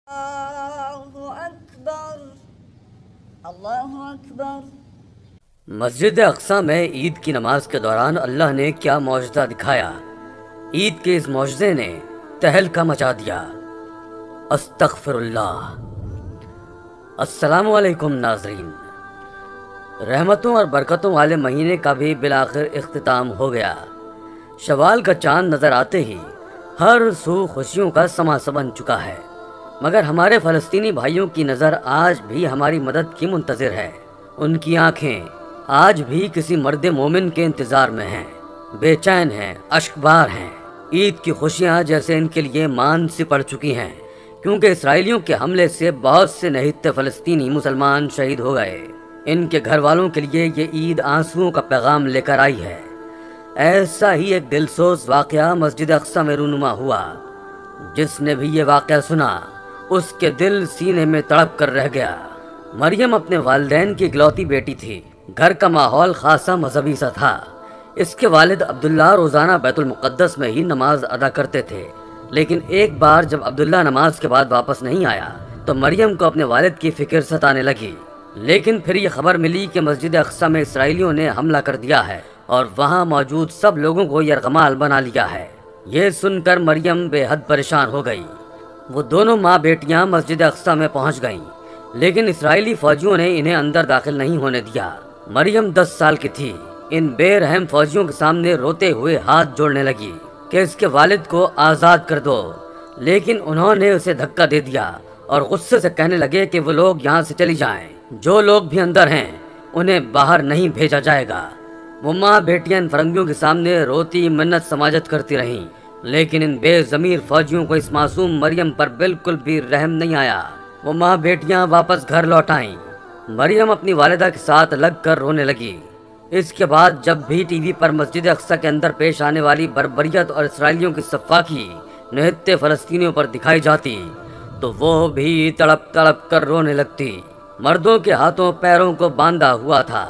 اللہ اکبر، اللہ اکبر۔ مسجد اقصی میں عید کی نماز کے دوران اللہ نے کیا معجزہ دکھایا۔ عید کے اس معجزے نے تہلکہ مچا دیا۔ استغفر اللہ۔ السلام علیکم ناظرین، رحمتوں اور برکتوں والے مہینے کا بھی بالآخر اختتام ہو گیا۔ شوال کا چاند نظر آتے ہی ہر سو خوشیوں کا سماسا بن چکا ہے، مگر ہمارے فلسطینی بھائیوں کی نظر آج بھی ہماری مدد کی منتظر ہے۔ ان کی آنکھیں آج بھی کسی مرد مومن کے انتظار میں ہیں، بے چین ہیں، اشکبار ہیں۔ عید کی خوشیاں جیسے ان کے لیے مان سی پڑ چکی ہیں، کیونکہ اسرائیلیوں کے حملے سے بہت سے نہتے فلسطینی مسلمان شہید ہو گئے۔ ان کے گھر والوں کے لیے یہ عید آنسوؤں کا پیغام لے کر آئی ہے۔ ایسا ہی ایک دلسوز واقعہ مسجد اقصی میں رونما ہوا۔ جس نے بھی یہ واقعہ سنا اس کے دل سینے میں تڑپ کر رہ گیا۔ مریم اپنے والدین کی اکلوتی بیٹی تھی۔ گھر کا ماحول خاصا مذہبی سا تھا۔ اس کے والد عبداللہ روزانہ بیت المقدس میں ہی نماز ادا کرتے تھے، لیکن ایک بار جب عبداللہ نماز کے بعد واپس نہیں آیا تو مریم کو اپنے والد کی فکر ستانے لگی۔ لیکن پھر یہ خبر ملی کہ مسجد اقصی میں اسرائیلیوں نے حملہ کر دیا ہے اور وہاں موجود سب لوگوں کو یرغمال بنا لیا ہے۔ یہ سن کر مریم بے حد پریشان ہو گئی۔ وہ دونوں ماں بیٹیاں مسجد اقصی میں پہنچ گئیں، لیکن اسرائیلی فوجیوں نے انہیں اندر داخل نہیں ہونے دیا۔ مریم 10 سال کی تھی۔ ان بے رحم فوجیوں کے سامنے روتے ہوئے ہاتھ جوڑنے لگی کہ اس کے والد کو آزاد کر دو، لیکن انہوں نے اسے دھکا دے دیا اور غصے سے کہنے لگے کہ وہ لوگ یہاں سے چلی جائیں، جو لوگ بھی اندر ہیں انہیں باہر نہیں بھیجا جائے گا۔ وہ ماں بیٹیاں ان فرنگیوں کے سامنے روتی منت سماجت کرتی رہیں، لیکن ان بے ضمیر فوجیوں کو اس معصوم مریم پر بالکل بھی رحم نہیں آیا۔ وہ ماں بیٹیاں واپس گھر لوٹ آئیں۔ مریم اپنی والدہ کے ساتھ لگ کر رونے لگی۔ اس کے بعد جب بھی ٹی وی پر مسجد اقصی کے اندر پیش آنے والی بربریت اور اسرائیلیوں کی سفاکی نہتے فلسطینیوں پر دکھائی جاتی تو وہ بھی تڑپ تڑپ کر رونے لگتی۔ مردوں کے ہاتھوں پیروں کو باندھا ہوا تھا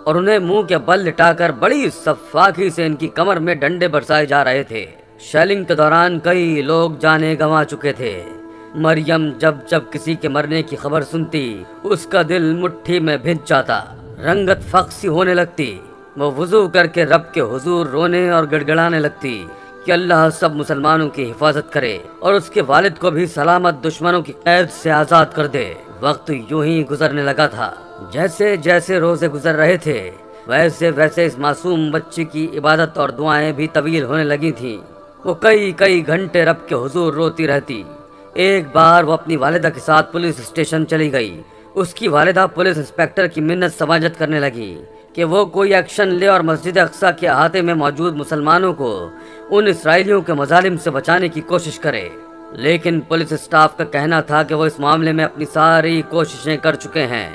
اور انہیں منہ کے بل لٹا کر بڑی سفاکی سے ان کی کمر میں ڈنڈے برسائے جا رہے تھے۔ شیلنگ کے دوران کئی لوگ جانیں گنوا چکے تھے۔ مریم جب جب کسی کے مرنے کی خبر سنتی اس کا دل مٹھی میں بھنج جاتا، رنگت فقسی ہونے لگتی۔ وہ وضو کر کے رب کے حضور رونے اور گڑگڑانے لگتی کہ اللہ سب مسلمانوں کی حفاظت کرے اور اس کے والد کو بھی سلامت دشمنوں کی قید سے آزاد کر دے۔ وقت یوں ہی گزرنے لگا تھا۔ جیسے جیسے روزے گزر رہے تھے ویسے ویسے اس معصوم بچی کی عبادت اور دعائیں بھی طویل ہونے لگی تھیں۔ وہ کئی گھنٹے رب کے حضور روتی رہتی۔ ایک بار وہ اپنی والدہ کے ساتھ پولیس اسٹیشن چلی گئی۔ اس کی والدہ پولیس انسپکٹر کی منت سماجت کرنے لگی کہ وہ کوئی ایکشن لے اور مسجد اقصی کے احاطے میں موجود مسلمانوں کو ان اسرائیلیوں کے مظالم سے بچانے کی کوشش کرے، لیکن پولیس اسٹاف کا کہنا تھا کہ وہ اس معاملے میں اپنی ساری کوششیں کر چکے ہیں،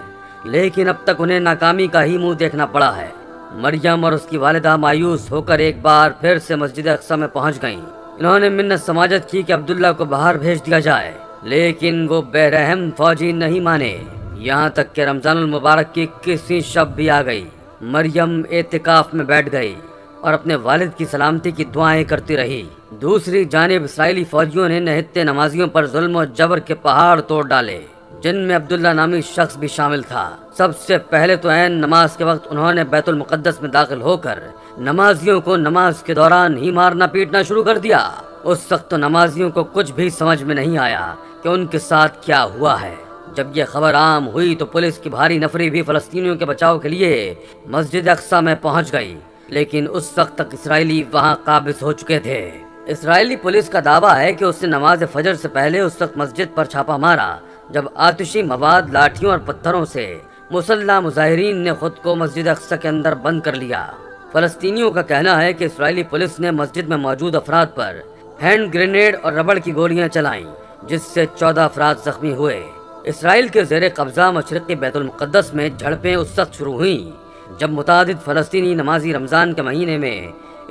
لیکن اب تک انہیں ناکامی کا ہی منہ دیکھنا پڑا ہے۔ مریم اور اس کی والدہ مایوس ہو کر ایک بار پھر سے مسجد اقصی میں پہنچ گئیں۔ انہوں نے منت سماجت کی کہ عبداللہ کو باہر بھیج دیا جائے، لیکن وہ بے رحم فوجی نہیں مانے، یہاں تک کہ رمضان المبارک کی 21ویں شب بھی آ گئی۔ مریم اعتکاف میں بیٹھ گئی اور اپنے والد کی سلامتی کی دعائیں کرتی رہی۔ دوسری جانب اسرائیلی فوجیوں نے نہتے نمازیوں پر ظلم و جبر کے پہاڑ توڑ ڈالے، جن میں عبداللہ نامی شخص بھی شامل تھا۔ سب سے پہلے تو عین نماز کے وقت انہوں نے بیت المقدس میں داخل ہو کر نمازیوں کو نماز کے دوران ہی مارنا پیٹنا شروع کر دیا۔ اس وقت تو نمازیوں کو کچھ بھی سمجھ میں نہیں آیا کہ ان کے ساتھ کیا ہوا ہے۔ جب یہ خبر عام ہوئی تو پولیس کی بھاری نفری بھی فلسطینیوں کے بچاؤ کے لیے مسجد اقصی میں پہنچ گئی، لیکن اس وقت تک اسرائیلی وہاں قابض ہو چکے تھے۔ اسرائیلی پولیس کا دعویٰ ہے کہ اس نے نماز فجر سے پہلے اس وقت مسجد پر چھاپا مارا جب آتشی مواد، لاٹھیوں اور پتھروں سے مسلح مظاہرین نے خود کو مسجد اقصی کے اندر بند کر لیا۔ فلسطینیوں کا کہنا ہے کہ اسرائیلی پولیس نے مسجد میں موجود افراد پر ہینڈ گرینیڈ اور ربڑ کی گولیاں چلائیں، جس سے 14 افراد زخمی ہوئے۔ اسرائیل کے زیر قبضہ مشرقی بیت المقدس میں جھڑپیں اس وقت شروع ہوئیں جب متعدد فلسطینی نمازی رمضان کے مہینے میں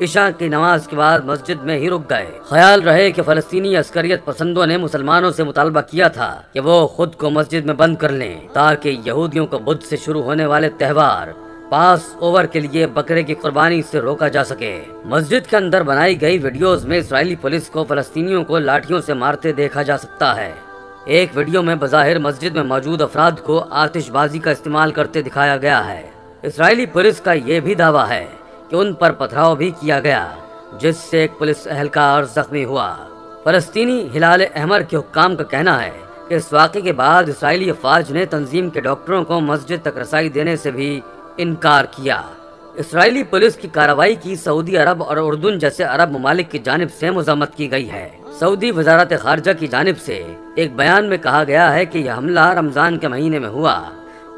عشاء کی نماز کے بعد مسجد میں ہی رک گئے۔ خیال رہے کہ فلسطینی عسکریت پسندوں نے مسلمانوں سے مطالبہ کیا تھا کہ وہ خود کو مسجد میں بند کر لیں تاکہ یہودیوں کو بدھ سے شروع ہونے والے تہوار پاس اوور کے لیے بکرے کی قربانی سے روکا جا سکے۔ مسجد کے اندر بنائی گئی ویڈیوز میں اسرائیلی پولیس کو فلسطینیوں کو لاٹھیوں سے مارتے دیکھا جا سکتا ہے۔ ایک ویڈیو میں بظاہر مسجد میں موجود افراد کو آتش بازی کا استعمال کرتے دکھایا گیا ہے۔ اسرائیلی پولیس کا یہ بھی دعویٰ ہے کہ ان پر پتھراؤ بھی کیا گیا، جس سے ایک پولیس اہلکار زخمی ہوا۔ فلسطینی ہلال احمر کے حکام کا کہنا ہے کہ اس واقعے کے بعد اسرائیلی افواج نے تنظیم کے ڈاکٹروں کو مسجد تک رسائی دینے سے بھی انکار کیا۔ اسرائیلی پولیس کی کارروائی کی سعودی عرب اور اردن جیسے عرب ممالک کی جانب سے مذمت کی گئی ہے۔ سعودی وزارت خارجہ کی جانب سے ایک بیان میں کہا گیا ہے کہ یہ حملہ رمضان کے مہینے میں ہوا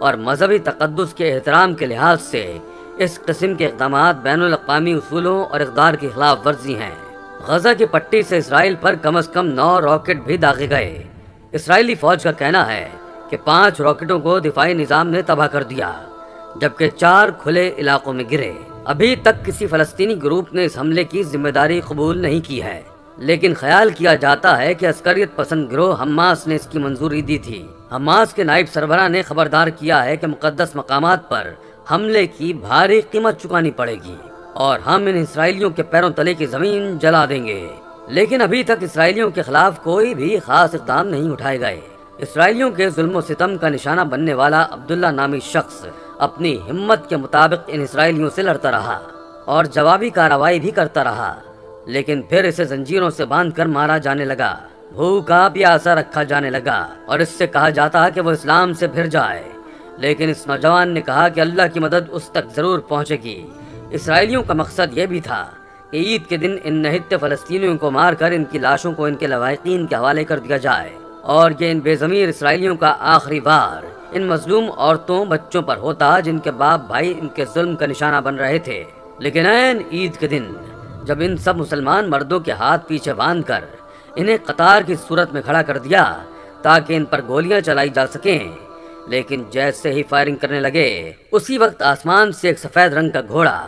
اور مذہبی تقدس کے احترام کے لحاظ سے اس قسم کے اقدامات بین الاقوامی اصولوں اور اقدار کی خلاف ورزی ہیں۔ غزہ کی پٹی سے اسرائیل پر کم از کم 9 راکٹ بھی داغے گئے۔ اسرائیلی فوج کا کہنا ہے کہ 5 راکٹوں کو دفاعی نظام نے تباہ کر دیا، جبکہ 4 کھلے علاقوں میں گرے۔ ابھی تک کسی فلسطینی گروپ نے اس حملے کی ذمہ داری قبول نہیں کی ہے، لیکن خیال کیا جاتا ہے کہ عسکریت پسند گروہ حماس نے اس کی منظوری دی تھی۔ حماس کے نائب سربراہ نے خبردار کیا ہے کہ مقدس مقامات پر حملے کی بھاری قیمت چکانی پڑے گی اور ہم ان اسرائیلیوں کے پیروں تلے کی زمین جلا دیں گے۔ لیکن ابھی تک اسرائیلیوں کے خلاف کوئی بھی خاص اقدام نہیں اٹھائے گئے۔ اسرائیلیوں کے ظلم و ستم کا نشانہ بننے والا عبداللہ نامی شخص اپنی ہمت کے مطابق ان اسرائیلیوں سے لڑتا رہا اور جوابی کارروائی بھی کرتا رہا، لیکن پھر اسے زنجیروں سے باندھ کر مارا جانے لگا، بھوکا پیاسا رکھا جانے لگا اور اس سے کہا جاتا کہ وہ اسلام سے پھر جائے۔ لیکن اس نوجوان نے کہا کہ اللہ کی مدد اس تک ضرور پہنچے گی۔ اسرائیلیوں کا مقصد یہ بھی تھا کہ عید کے دن ان نہتے فلسطینیوں کو مار کر ان کی لاشوں کو ان کے لواحقین کے حوالے کر دیا جائے، اور یہ ان بے ضمیر اسرائیلیوں کا آخری وار ان مظلوم عورتوں بچوں پر ہوتا جن کے باپ بھائی ان کے ظلم کا نشانہ بن رہے تھے۔ لیکن عین عید کے دن جب ان سب مسلمان مردوں کے ہاتھ پیچھے باندھ کر انہیں قطار کی صورت میں کھڑا کر دیا تاکہ ان پر گولیاں چلائی جا سکیں، لیکن جیسے ہی فائرنگ کرنے لگے اسی وقت آسمان سے ایک سفید رنگ کا گھوڑا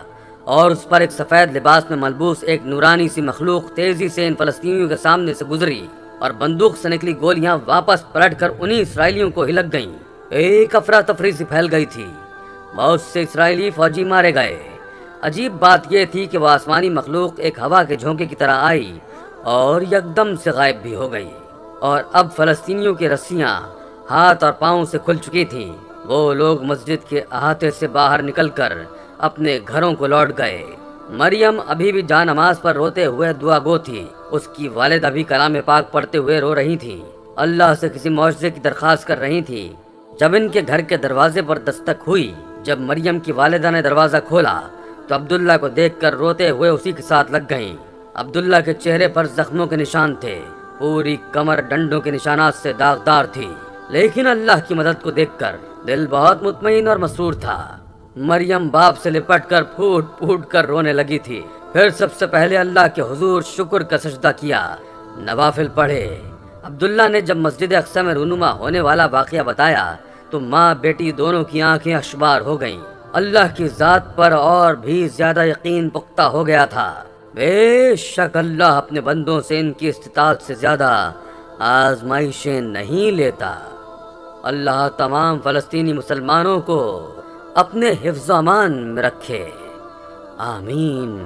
اور اس پر ایک سفید لباس میں ملبوس ایک نورانی سی مخلوق تیزی سے ان فلسطینیوں کے سامنے سے گزری اور بندوق سے نکلی گولیاں واپس پلٹ کر انہی اسرائیلیوں کو ہلک گئیں۔ ایک افراتفری سی پھیل گئی تھی، بہت سے اسرائیلی فوجی مارے گئے۔ عجیب بات یہ تھی کہ وہ آسمانی مخلوق ایک ہوا کے جھونکے کی طرح آئی اور یکدم سے غائب بھی ہو گئی، اور اب فلسطینیوں کی رسیاں ہاتھ اور پاؤں سے کھل چکی تھیں۔ وہ لوگ مسجد کے احاطے سے باہر نکل کر اپنے گھروں کو لوٹ گئے۔ مریم ابھی بھی جا نماز پر روتے ہوئے دعا گو تھی۔ اس کی والدہ بھی کلام پاک پڑھتے ہوئے رو رہی تھیں، اللہ سے کسی معجزے کی درخواست کر رہی تھیں۔ جب ان کے گھر کے دروازے پر دستک ہوئی، جب مریم کی والدہ نے دروازہ کھولا تو عبداللہ کو دیکھ کر روتے ہوئے اسی کے ساتھ لگ گئیں۔ عبداللہ کے چہرے پر زخموں کے نشان تھے، پوری کمر ڈنڈوں کے نشانات سے داغدار تھی، لیکن اللہ کی مدد کو دیکھ کر دل بہت مطمئن اور مسرور تھا۔ مریم باپ سے لپٹ کر پھوٹ پھوٹ کر رونے لگی تھی۔ پھر سب سے پہلے اللہ کے حضور شکر کا سجدہ کیا، نوافل پڑھے۔ عبداللہ نے جب مسجد اقصی میں رونما ہونے والا واقعہ بتایا تو ماں بیٹی دونوں کی آنکھیں اشبار ہو گئیں۔ اللہ کی ذات پر اور بھی زیادہ یقین پختہ ہو گیا تھا۔ بے شک اللہ اپنے بندوں سے ان کی استطاعت سے زیادہ آزمائشیں نہیں لیتا۔ اللہ تمام فلسطینی مسلمانوں کو اپنے حفظ و امان میں رکھے، آمین۔